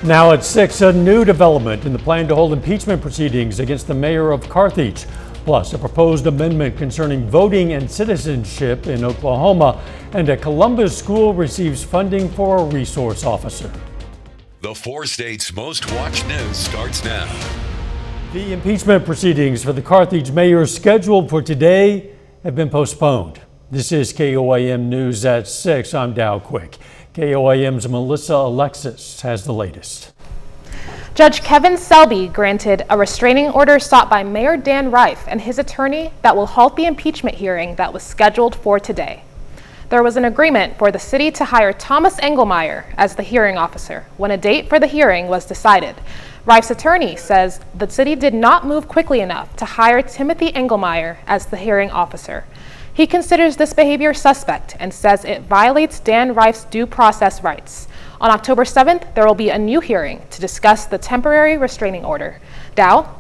Now at 6, a new development in the plan to hold impeachment proceedings against the mayor of Carthage. Plus, a proposed amendment concerning voting and citizenship in Oklahoma, and a Columbus school receives funding for a resource officer. The 4 states' most watched news starts now. The impeachment proceedings for the Carthage mayor scheduled for today have been postponed. This is KOAM News at 6. I'm Dow Quick. KOAM's Melissa Alexis has the latest. Judge Kevin Selby granted a restraining order sought by Mayor Dan Rife and his attorney that will halt the impeachment hearing that was scheduled for today. There was an agreement for the city to hire Thomas Engelmeyer as the hearing officer when a date for the hearing was decided. Rife's attorney says the city did not move quickly enough to hire Timothy Engelmeyer as the hearing officer. He considers this behavior suspect and says it violates Dan Rife's due process rights. On October 7th, there will be a new hearing to discuss the temporary restraining order. Dow?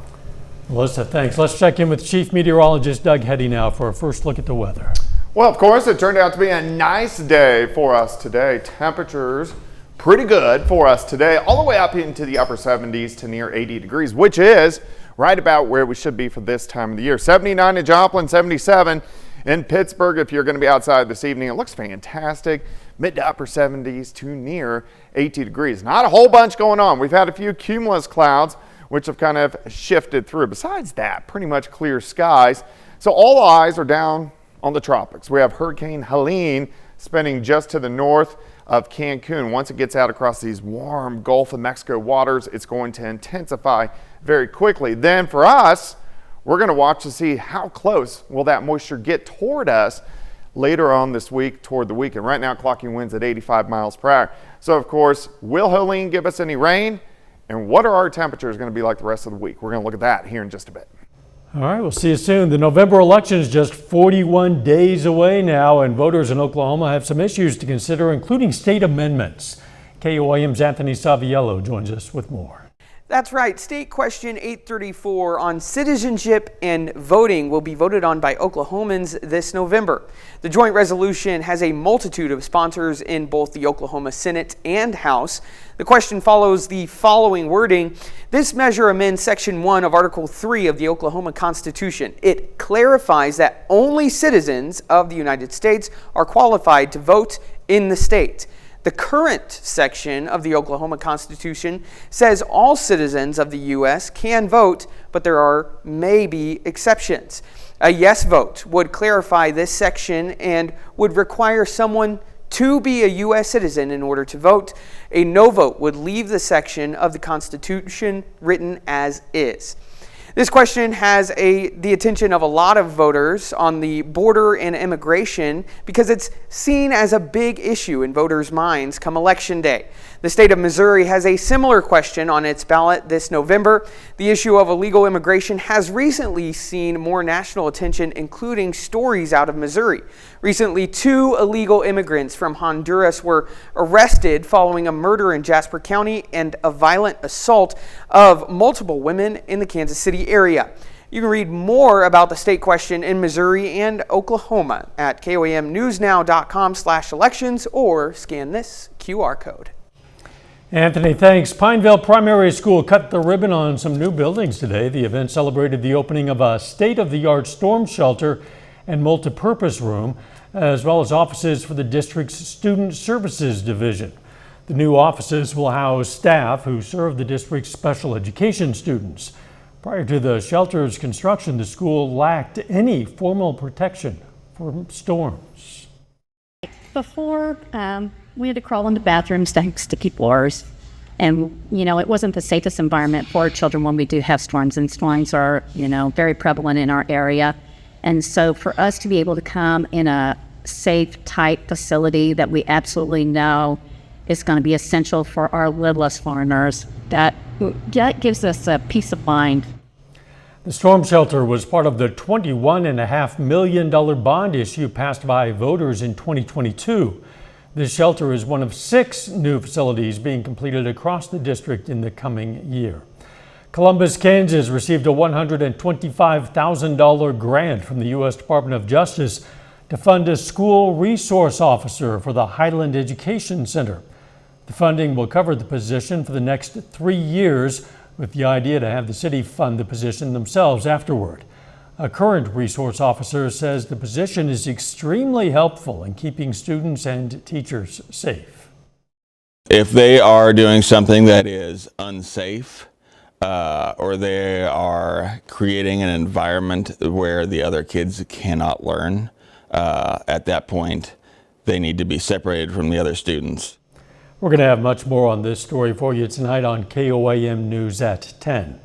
Melissa, thanks. Let's check in with Chief Meteorologist Doug Heddy now for a first look at the weather. Well, of course, it turned out to be a nice day for us today. Temperatures pretty good for us today, all the way up into the upper 70s to near 80 degrees, which is right about where we should be for this time of the year. 79 in Joplin, 77 in Pittsburgh. If you're going to be outside this evening, it looks fantastic. Mid to upper 70s to near 80 degrees. Not a whole bunch going on. We've had a few cumulus clouds, which have kind of shifted through. Besides that, pretty much clear skies. So all eyes are down on the tropics. We have Hurricane Helene spinning just to the north of Cancun. Once it gets out across these warm Gulf of Mexico waters, it's going to intensify very quickly. Then for us, we're going to watch to see how close will that moisture get toward us later on this week toward the weekend. Right now, clocking winds at 85 miles per hour. So, of course, will Helene give us any rain? And what are our temperatures going to be like the rest of the week? We're going to look at that here in just a bit. All right, we'll see you soon. The November election is just 41 days away now, and voters in Oklahoma have some issues to consider, including state amendments. KOAM's Anthony Saviello joins us with more. That's right. State Question 834 on citizenship and voting will be voted on by Oklahomans this November. The joint resolution has a multitude of sponsors in both the Oklahoma Senate and House. The question follows the following wording. This measure amends Section 1 of Article 3 of the Oklahoma Constitution. It clarifies that only citizens of the United States are qualified to vote in the state. The current section of the Oklahoma Constitution says all citizens of the U.S. can vote, but there may be exceptions. A yes vote would clarify this section and would require someone to be a U.S. citizen in order to vote. A no vote would leave the section of the Constitution written as is. This question has the attention of a lot of voters on the border and immigration because it's seen as a big issue in voters' minds come Election Day. The state of Missouri has a similar question on its ballot this November. The issue of illegal immigration has recently seen more national attention, including stories out of Missouri. Recently, 2 illegal immigrants from Honduras were arrested following a murder in Jasper County and a violent assault of multiple women in the Kansas City area. You can read more about the state question in Missouri and Oklahoma at KOAMnewsnow.com/elections or scan this QR code. Anthony, thanks. Pineville Primary School cut the ribbon on some new buildings today. The event celebrated the opening of a state-of-the-art storm shelter and multipurpose room, as well as offices for the district's Student Services Division. The new offices will house staff who serve the district's special education students. Prior to the shelter's construction, the school lacked any formal protection from storms. Before, we had to crawl into bathrooms to sticky floors. And, it wasn't the safest environment for children when we do have storms. And storms are, very prevalent in our area. And so for us to be able to come in a safe, tight facility that we absolutely know is going to be essential for our littlest learners, that gives us a peace of mind. The storm shelter was part of the $21.5 million bond issue passed by voters in 2022. This shelter is one of 6 new facilities being completed across the district in the coming year. Columbus, Kansas received a $125,000 grant from the U.S. Department of Justice to fund a school resource officer for the Highland Education Center. The funding will cover the position for the next 3 years, with the idea to have the city fund the position themselves afterward. A current resource officer says the position is extremely helpful in keeping students and teachers safe. If they are doing something that is unsafe, or they are creating an environment where the other kids cannot learn, at that point, they need to be separated from the other students. We're going to have much more on this story for you tonight on KOAM News at 10.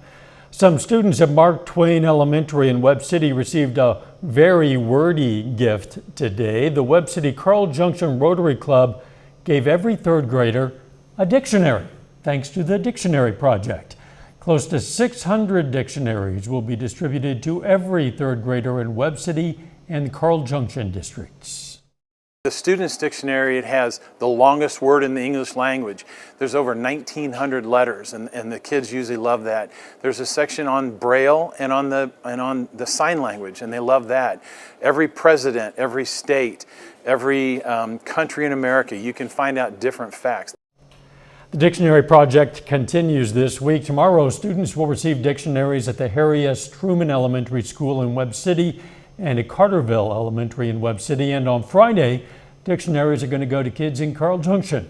Some students at Mark Twain Elementary in Webb City received a very wordy gift today. The Webb City Carl Junction Rotary Club gave every third grader a dictionary, thanks to the Dictionary Project. Close to 600 dictionaries will be distributed to every third grader in Webb City and Carl Junction districts. The Student's Dictionary, it has the longest word in the English language. There's over 1,900 letters, and the kids usually love that. There's a section on Braille and on the sign language, and they love that. Every president, every state, every country in America, you can find out different facts. The Dictionary Project continues this week. Tomorrow, students will receive dictionaries at the Harry S. Truman Elementary School in Webb City and at Carterville Elementary in Webb City. And on Friday, dictionaries are going to go to kids in Carl Junction.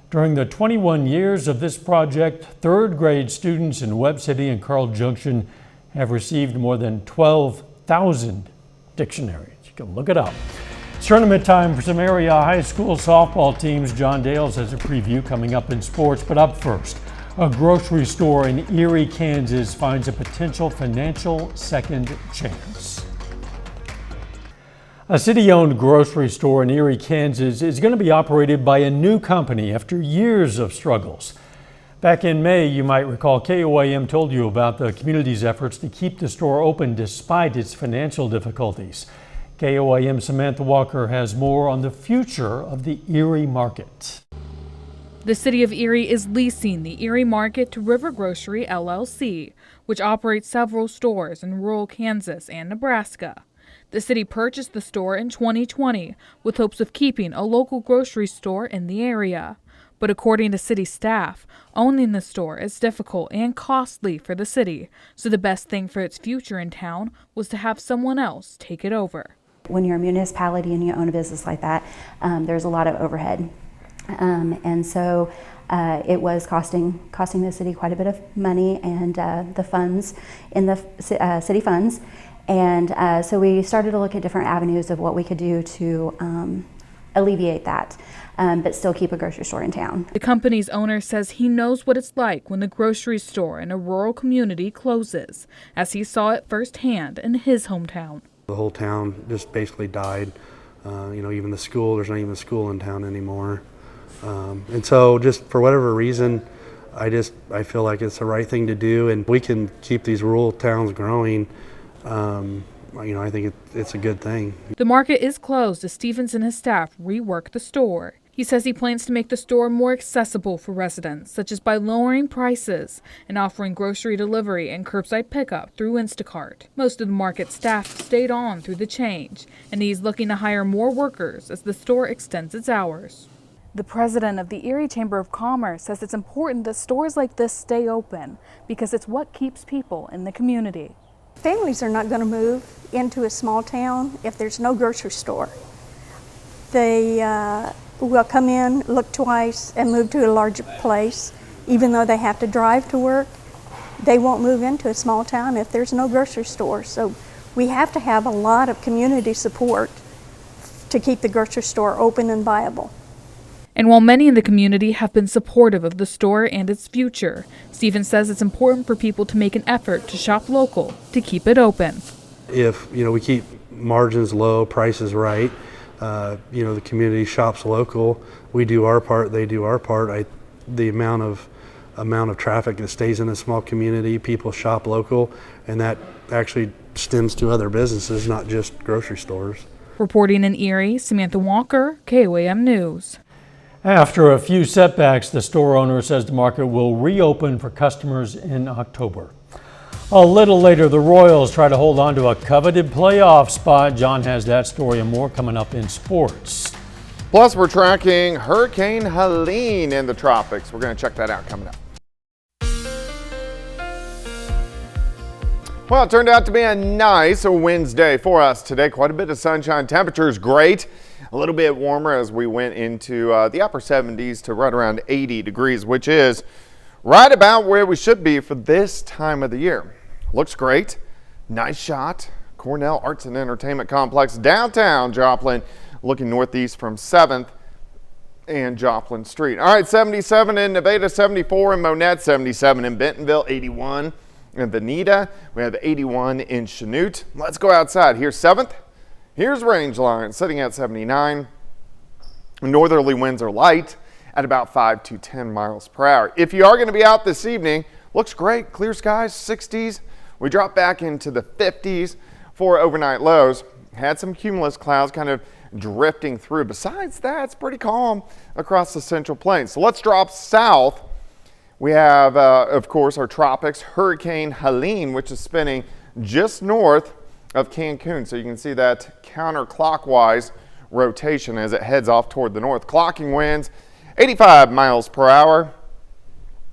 During the 21 years of this project, third grade students in Webb City and Carl Junction have received more than 12,000 dictionaries. You can look it up. It's tournament time for some area high school softball teams. John Dales has a preview coming up in sports, but up first, a grocery store in Erie, Kansas finds a potential financial second chance. A city-owned grocery store in Erie, Kansas is going to be operated by a new company after years of struggles. Back in May, you might recall KOAM told you about the community's efforts to keep the store open despite its financial difficulties. KOAM Samantha Walker has more on the future of the Erie Market. The city of Erie is leasing the Erie Market to River Grocery LLC, which operates several stores in rural Kansas and Nebraska. The city purchased the store in 2020 with hopes of keeping a local grocery store in the area. But according to city staff, owning the store is difficult and costly for the city, so the best thing for its future in town was to have someone else take it over. When you're a municipality and you own a business like that, there's a lot of overhead. And so it was costing the city quite a bit of money and the funds in the city funds. And so we started to look at different avenues of what we could do to alleviate that, but still keep a grocery store in town. The company's owner says he knows what it's like when the grocery store in a rural community closes, as he saw it firsthand in his hometown. The whole town just basically died. Even the school, there's not even a school in town anymore. And so just for whatever reason, I feel like it's the right thing to do, and we can keep these rural towns growing. I think it's a good thing. The market is closed as Stevens and his staff rework the store. He says he plans to make the store more accessible for residents, such as by lowering prices and offering grocery delivery and curbside pickup through Instacart. Most of the market staff stayed on through the change, and he's looking to hire more workers as the store extends its hours. The president of the Erie Chamber of Commerce says it's important that stores like this stay open because it's what keeps people in the community. Families are not going to move into a small town if there's no grocery store. They will come in, look twice, and move to a larger place. Even though they have to drive to work, they won't move into a small town if there's no grocery store. So we have to have a lot of community support to keep the grocery store open and viable. And while many in the community have been supportive of the store and its future, Stephen says it's important for people to make an effort to shop local to keep it open. If we keep margins low, prices right, the community shops local, we do our part, they do our part. The amount of traffic that stays in a small community, people shop local, and that actually stems to other businesses, not just grocery stores. Reporting in Erie, Samantha Walker, KOAM News. After a few setbacks, the store owner says the market will reopen for customers in October. A little later, the Royals try to hold on to a coveted playoff spot. John has that story and more coming up in sports. Plus, we're tracking Hurricane Helene in the tropics. We're going to check that out coming up. Well, it turned out to be a nice Wednesday for us today. Quite a bit of sunshine. Temperatures great. A little bit warmer as we went into the upper 70s to right around 80 degrees, which is right about where we should be for this time of the year. Looks great. Nice shot. Cornell Arts and Entertainment Complex, downtown Joplin, looking northeast from 7th and Joplin Street. All right, 77 in Nevada, 74 in Monette, 77 in Bentonville, 81 in Veneta. We have 81 in Chanute. Let's go outside. Here's 7th. Here's Rangeline sitting at 79. Northerly winds are light at about 5 to 10 miles per hour. If you are going to be out this evening, looks great. Clear skies, 60s. We drop back into the 50s for overnight lows. Had some cumulus clouds kind of drifting through. Besides that, it's pretty calm across the Central Plains. So let's drop south. We have, of course, our tropics, Hurricane Helene, which is spinning just north of Cancun. So you can see that counterclockwise rotation as it heads off toward the north. Clocking winds, 85 miles per hour,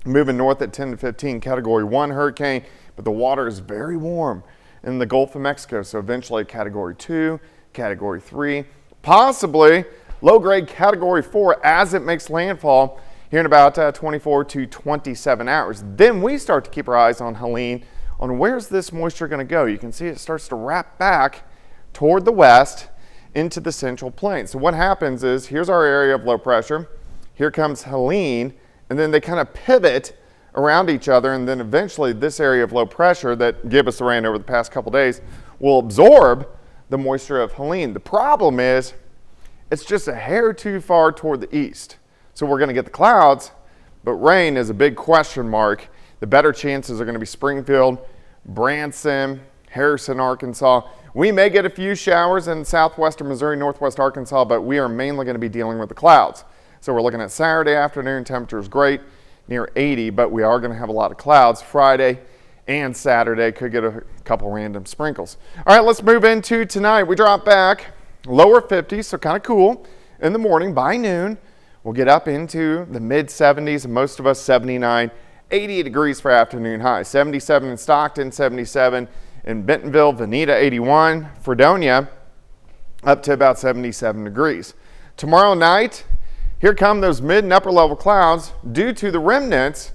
moving north at 10 to 15, Category 1 hurricane, but the water is very warm in the Gulf of Mexico. So eventually Category 2, Category 3, possibly low-grade Category 4 as it makes landfall here in about 24 to 27 hours. Then we start to keep our eyes on Helene, on where's this moisture going to go. You can see it starts to wrap back toward the west into the Central Plains. So what happens is, here's our area of low pressure, here comes Helene, and then they kind of pivot around each other, and then eventually this area of low pressure that gave us the rain over the past couple days will absorb the moisture of Helene. The problem is it's just a hair too far toward the east. So we're going to get the clouds, but rain is a big question mark. The better chances are going to be Springfield, Branson, Harrison, Arkansas. We may get a few showers in southwestern Missouri, northwest Arkansas, but we are mainly going to be dealing with the clouds. So we're looking at Saturday afternoon, temperatures great, near 80, but we are going to have a lot of clouds. Friday and Saturday could get a couple random sprinkles. All right, let's move into tonight. We drop back lower 50s, so kind of cool in the morning. By noon, we'll get up into the mid 70s, and most of us 79, 80 degrees for afternoon high. 77 in Stockton, 77 in Bentonville, Veneta 81, Fredonia up to about 77 degrees. Tomorrow night, here come those mid and upper level clouds due to the remnants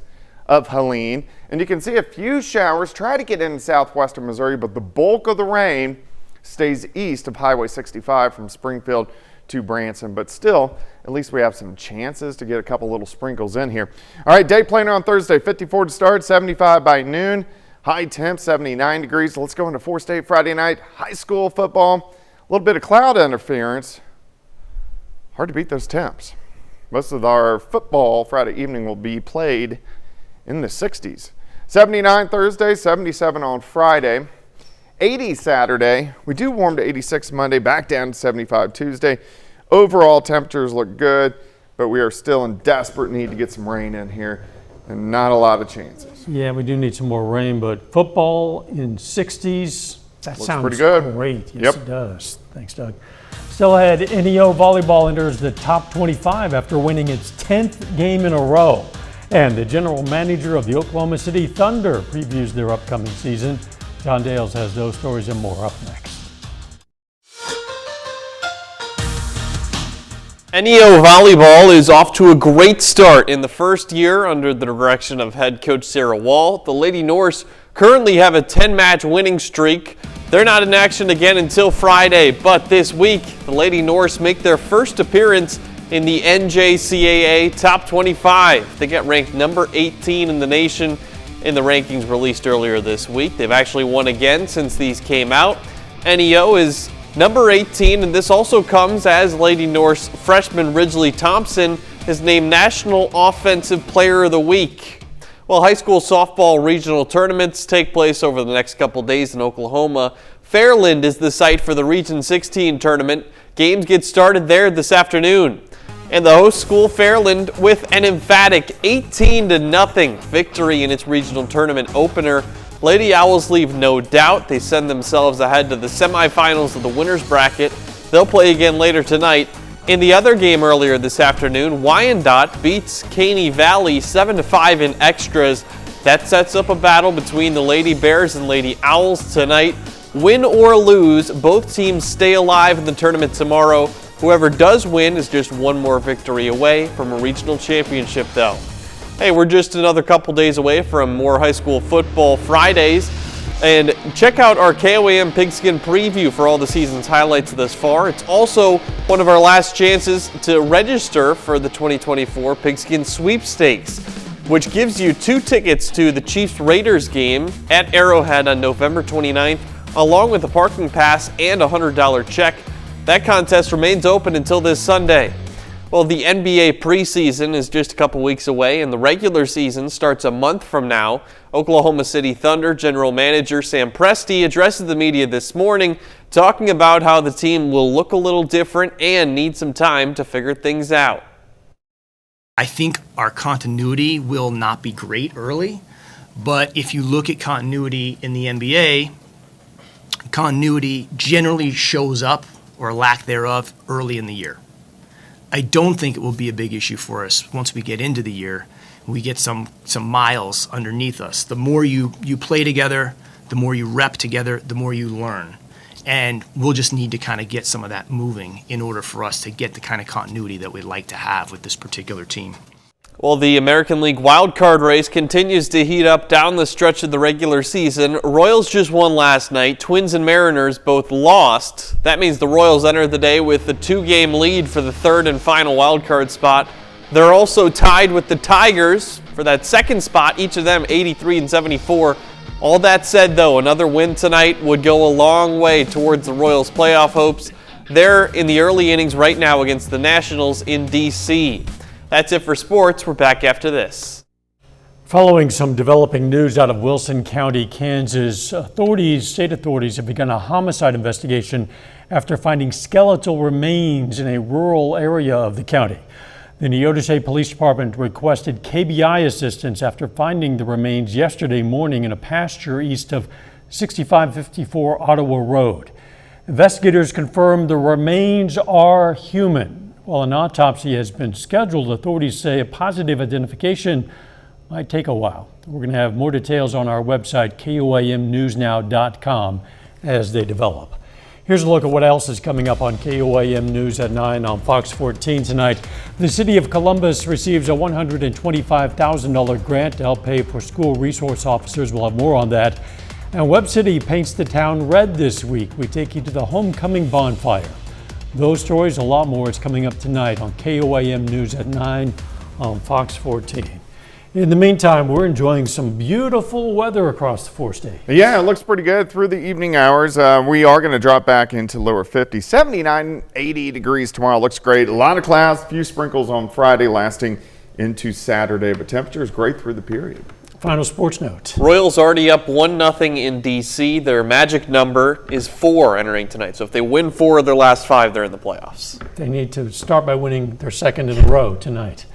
of Helene, and you can see a few showers try to get into southwestern Missouri, but the bulk of the rain stays east of Highway 65 from Springfield to Branson, but still, at least we have some chances to get a couple little sprinkles in here. All right, day planner on Thursday, 54 to start, 75 by noon, high temp, 79 degrees. Let's go into 4-state Friday night, high school football, a little bit of cloud interference. Hard to beat those temps. Most of our football Friday evening will be played in the 60s. 79 Thursday, 77 on Friday. 80 Saturday. We do warm to 86 Monday, back down to 75 Tuesday. Overall temperatures look good, but we are still in desperate need to get some rain in here, and not a lot of chances. Yeah, we do need some more rain, but football in 60s, that Looks sounds pretty good. great. Yes, Yep. it does. Thanks, Doug. Still ahead, NEO volleyball enters the top 25 after winning its 10th game in a row. And the general manager of the Oklahoma City Thunder previews their upcoming season. John Dales has those stories and more up next. NEO volleyball is off to a great start in the first year under the direction of head coach Sarah Wall. The Lady Norse currently have a 10-match winning streak. They're not in action again until Friday, but this week the Lady Norse make their first appearance in the NJCAA Top 25. They get ranked number 18 in the nation in the rankings released earlier this week. They've actually won again since these came out. NEO is number 18, and this also comes as Lady Norse freshman Ridgely Thompson is named National Offensive Player of the Week. Well, high school softball regional tournaments take place over the next couple days in Oklahoma. Fairland is the site for the Region 16 tournament. Games get started there this afternoon. And the host school, Fairland, with an emphatic 18-0 victory in its regional tournament opener. Lady Owls leave no doubt. They send themselves ahead to the semifinals of the winner's bracket. They'll play again later tonight. In the other game earlier this afternoon, Wyandotte beats Caney Valley 7-5 in extras. That sets up a battle between the Lady Bears and Lady Owls tonight. Win or lose, both teams stay alive in the tournament tomorrow. Whoever does win is just one more victory away from a regional championship, though. Hey, we're just another couple days away from more high school football Fridays. And check out our KOAM Pigskin preview for all the season's highlights thus far. It's also one of our last chances to register for the 2024 Pigskin Sweepstakes, which gives you 2 tickets to the Chiefs-Raiders game at Arrowhead on November 29th, along with a parking pass and a $100 check. That contest remains open until this Sunday. Well, the NBA preseason is just a couple weeks away, and the regular season starts a month from now. Oklahoma City Thunder General Manager Sam Presti addresses the media this morning, talking about how the team will look a little different and need some time to figure things out. I think our continuity will not be great early, but if you look at continuity in the NBA, continuity generally shows up, or lack thereof, early in the year. I don't think it will be a big issue for us once we get into the year. We get some miles underneath us. The more you play together, the more you rep together, the more you learn. And we'll just need to kind of get some of that moving in order for us to get the kind of continuity that we'd like to have with this particular team. Well, the American League wildcard race continues to heat up down the stretch of the regular season. Royals just won last night. Twins and Mariners both lost. That means the Royals enter the day with a 2-game lead for the third and final wildcard spot. They're also tied with the Tigers for that second spot, each of them 83 and 74. All that said, though, another win tonight would go a long way towards the Royals' playoff hopes. They're in the early innings right now against the Nationals in D.C. That's it for sports. We're back after this. Following some developing news out of Wilson County, Kansas, state authorities have begun a homicide investigation after finding skeletal remains in a rural area of the county. The Neodesha Police Department requested KBI assistance after finding the remains yesterday morning in a pasture east of 6554 Ottawa Road. Investigators confirmed the remains are human. While an autopsy has been scheduled, authorities say a positive identification might take a while. We're going to have more details on our website, KOAMnewsnow.com, as they develop. Here's a look at what else is coming up on KOAM News at 9 on Fox 14 tonight. The City of Columbus receives a $125,000 grant to help pay for school resource officers. We'll have more on that. And Webb City paints the town red this week. We take you to the homecoming bonfire. Those stories, a lot more, is coming up tonight on KOAM News at 9 on Fox 14. In the meantime, we're enjoying some beautiful weather across the 4-state. Yeah, it looks pretty good through the evening hours. We are going to drop back into lower 50s, 79, 80 degrees tomorrow. Looks great. A lot of clouds, a few sprinkles on Friday lasting into Saturday, but temperature is great through the period. Final sports note. Royals already up 1-0 in D.C. Their magic number is 4 entering tonight. So if they win 4 of their last 5, they're in the playoffs. They need to start by winning their second in a row tonight.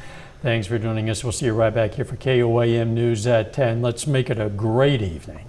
Thanks for joining us. We'll see you right back here for KOAM News at 10. Let's make it a great evening.